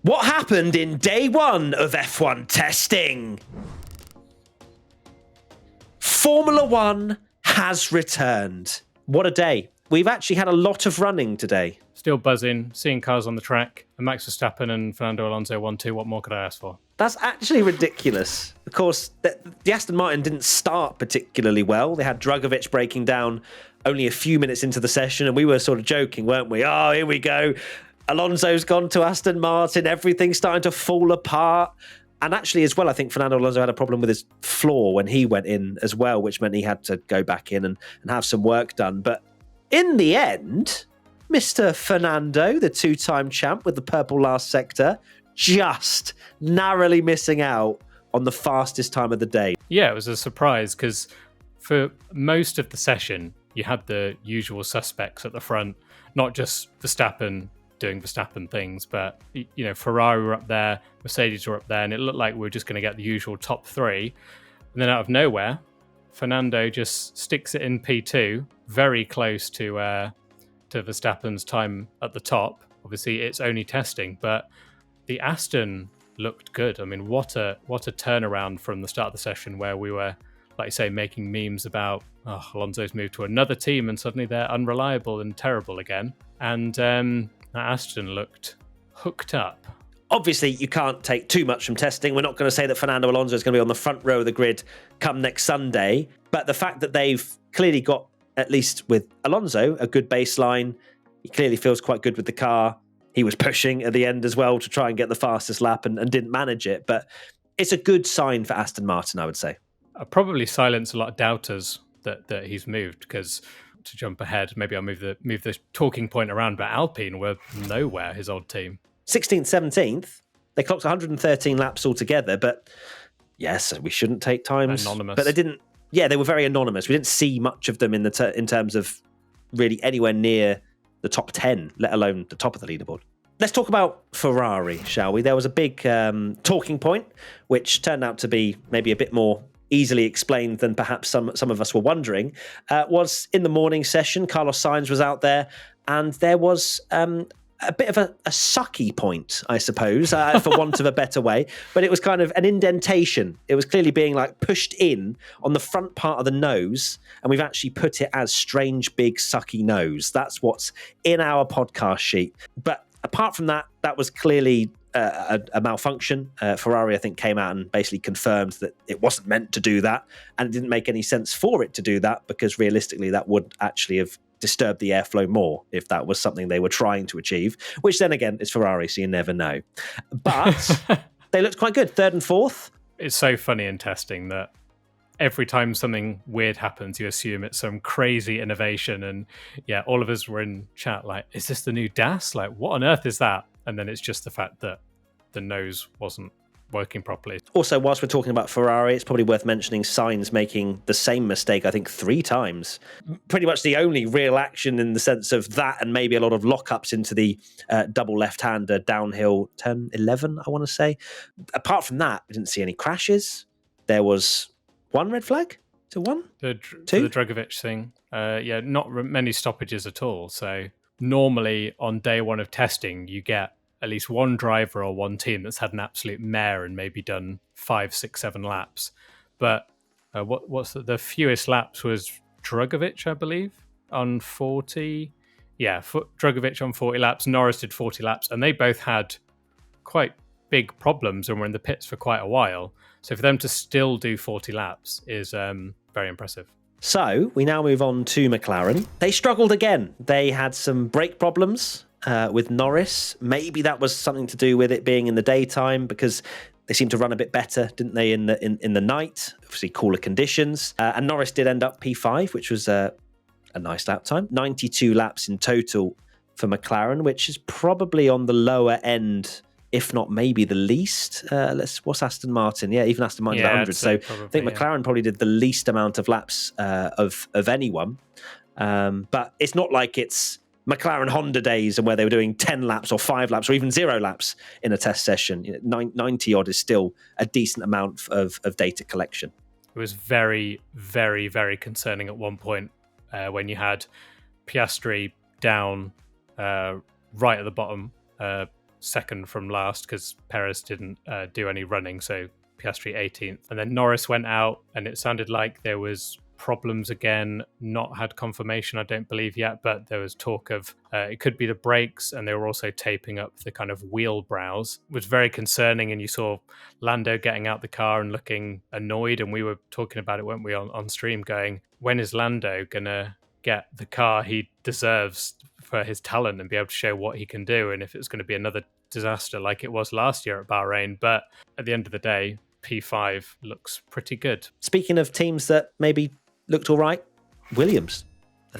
What happened in day one of F1 testing? Formula One has returned. What a day. We've actually had a lot of running today. Still buzzing, seeing cars on the track, and Max Verstappen and Fernando Alonso 1-2. What more could I ask for? That's actually ridiculous. Of course, the Aston Martin didn't start particularly well. They had Drugovich breaking down only a few minutes into the session, and we were sort of joking, weren't we? Oh, here we go. Alonso's gone to Aston Martin. Everything's starting to fall apart. And actually, as well, I think Fernando Alonso had a problem with his floor when he went in as well, which meant he had to go back in and have some work done. But in the end, Mr. Fernando, the two-time champ with the purple last sector, just narrowly missing out on the fastest time of the day. Yeah, it was a surprise because for most of the session, you had the usual suspects at the front, not just Verstappen doing Verstappen things, but Ferrari were up there, Mercedes were up there, and it looked like we were just going to get the usual top three. And then out of nowhere, Fernando just sticks it in P2, very close to Verstappen's time at the top. Obviously, it's only testing, but the Aston looked good. I mean, what a turnaround from the start of the session where we were, like you say, making memes about Alonso's moved to another team and suddenly they're unreliable and terrible again. And Aston looked hooked up. Obviously, you can't take too much from testing. We're not going to say that Fernando Alonso is going to be on the front row of the grid come next Sunday. But the fact that they've clearly got, at least with Alonso, a good baseline. He clearly feels quite good with the car. He was pushing at the end as well to try and get the fastest lap and didn't manage it. But it's a good sign for Aston Martin, I would say. I'll probably silence a lot of doubters that he's moved, because to jump ahead, maybe I'll move the talking point around, but Alpine were nowhere, his old team. 16th, 17th, they clocked 113 laps altogether, but yes, we shouldn't take times. Anonymous. But they didn't, they were very anonymous. We didn't see much of them in terms of really anywhere near the top 10, let alone the top of the leaderboard. Let's talk about Ferrari, shall we? There was a big talking point, which turned out to be maybe a bit more easily explained than perhaps some of us were wondering. Was in the morning session, Carlos Sainz was out there, and there was a bit of a sucky point, I suppose, for want of a better way. But it was kind of an indentation. It was clearly being like pushed in on the front part of the nose. And we've actually put it as strange, big, sucky nose. That's what's in our podcast sheet. But apart from that, that was clearly a malfunction. Ferrari, I think, came out and basically confirmed that it wasn't meant to do that. And it didn't make any sense for it to do that, because realistically, that would actually have disturb the airflow more if that was something they were trying to achieve, which then again is Ferrari, so you never know. But they looked quite good, third and fourth. It's so funny in testing that every time something weird happens, you assume it's some crazy innovation. And yeah, all of us were in chat like, is this the new DAS? Like, what on earth is that? And then it's just the fact that the nose wasn't working properly. Also, whilst we're talking about Ferrari, it's probably worth mentioning Sainz making the same mistake, I think, 3 times. Pretty much the only real action in the sense of that, and maybe a lot of lockups into the double left-hander downhill turn 11, I want to say. Apart from that, we didn't see any crashes. There was 1 red flag to 1? The 2? The Drugovich thing. Not many stoppages at all. So normally on day 1 of testing, you get at least 1 driver or 1 team that's had an absolute mare and maybe done 5, 6, 7 laps. But what's the fewest laps was Drugovich, I believe, on 40. Yeah, Drugovich on 40 laps. Norris did 40 laps, and they both had quite big problems and were in the pits for quite a while. So for them to still do 40 laps is very impressive. So we now move on to McLaren. They struggled again. They had some brake problems with Norris. Maybe that was something to do with it being in the daytime, because they seemed to run a bit better, didn't they, in the night? Obviously, cooler conditions. And Norris did end up P5, which was a nice lap time. 92 laps in total for McLaren, which is probably on the lower end, if not maybe the least. What's Aston Martin? Yeah, even Aston Martin's 100. So probably, I think McLaren probably did the least amount of laps of anyone. But it's not like it's McLaren Honda days and where they were doing 10 laps or 5 laps or even 0 laps in a test session. 90 odd is still a decent amount of data collection. It was very, very, very concerning at one point when you had Piastri down right at the bottom, second from last because Perez didn't do any running, so Piastri 18th. And then Norris went out, and it sounded like there was problems again. Not had confirmation, I don't believe yet, but there was talk of it could be the brakes, and they were also taping up the kind of wheel brows. It was very concerning, and you saw Lando getting out the car and looking annoyed, and we were talking about it, weren't we, on stream, going, when is Lando gonna get the car he deserves for his talent and be able to show what he can do, and if it's going to be another disaster like it was last year at Bahrain. But at the end of the day, P5 looks pretty good. Speaking of teams that maybe looked all right, Williams,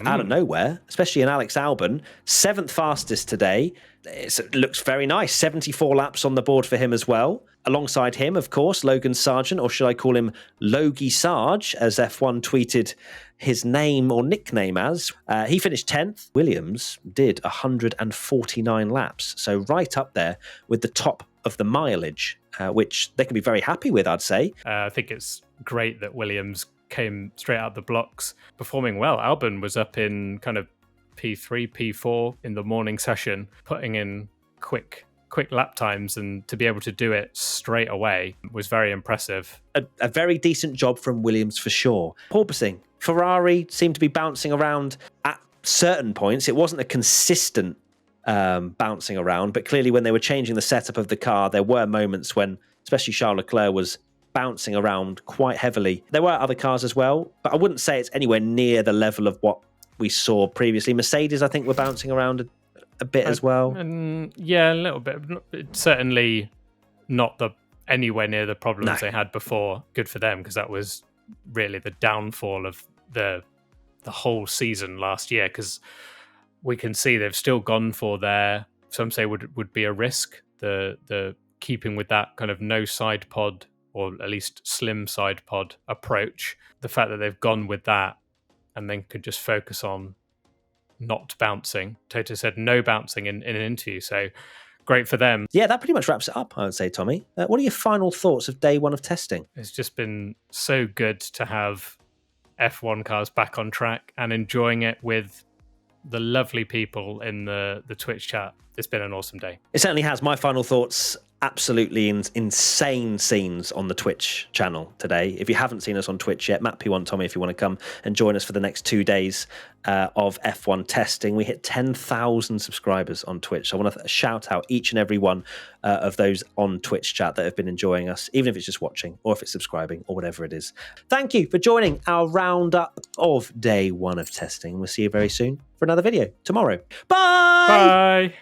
out of nowhere, especially in Alex Albon, 7th fastest today. It looks very nice. 74 laps on the board for him as well. Alongside him, of course, Logan Sargent, or should I call him Logie Sarge, as F1 tweeted his name or nickname as. He finished 10th. Williams did 149 laps, so right up there with the top of the mileage, which they can be very happy with, I'd say. I think it's great that Williams came straight out the blocks performing well. Albon was up in kind of P3, P4 in the morning session, putting in quick lap times, and to be able to do it straight away was very impressive. A very decent job from Williams for sure. Porpoising. Ferrari seemed to be bouncing around at certain points. It wasn't a consistent bouncing around, but clearly when they were changing the setup of the car, there were moments when, especially Charles Leclerc, was bouncing around quite heavily. There were other cars as well, but I wouldn't say it's anywhere near the level of what we saw previously. Mercedes, I think, were bouncing around a bit as well. Yeah, a little bit. Certainly not anywhere near the problems they had before. Good for them, because that was really the downfall of the whole season last year, because we can see they've still gone for their, some say would be a risk, the keeping with that kind of no side pod, or at least slim side pod approach. The fact that they've gone with that and then could just focus on not bouncing. Toto said no bouncing in an interview, so great for them. Yeah, that pretty much wraps it up, I would say, Tommy. What are your final thoughts of day one of testing? It's just been so good to have F1 cars back on track and enjoying it with the lovely people in the Twitch chat. It's been an awesome day. It certainly has. My final thoughts, absolutely insane scenes on the Twitch channel today. If you haven't seen us on Twitch yet, Matt P1 Tommy, if you want to come and join us for the next 2 days of F1 testing. We hit 10,000 subscribers on Twitch. So I want to shout out each and every one of those on Twitch chat that have been enjoying us, even if it's just watching or if it's subscribing or whatever it is. Thank you for joining our roundup of day one of testing. We'll see you very soon for another video tomorrow. Bye! Bye!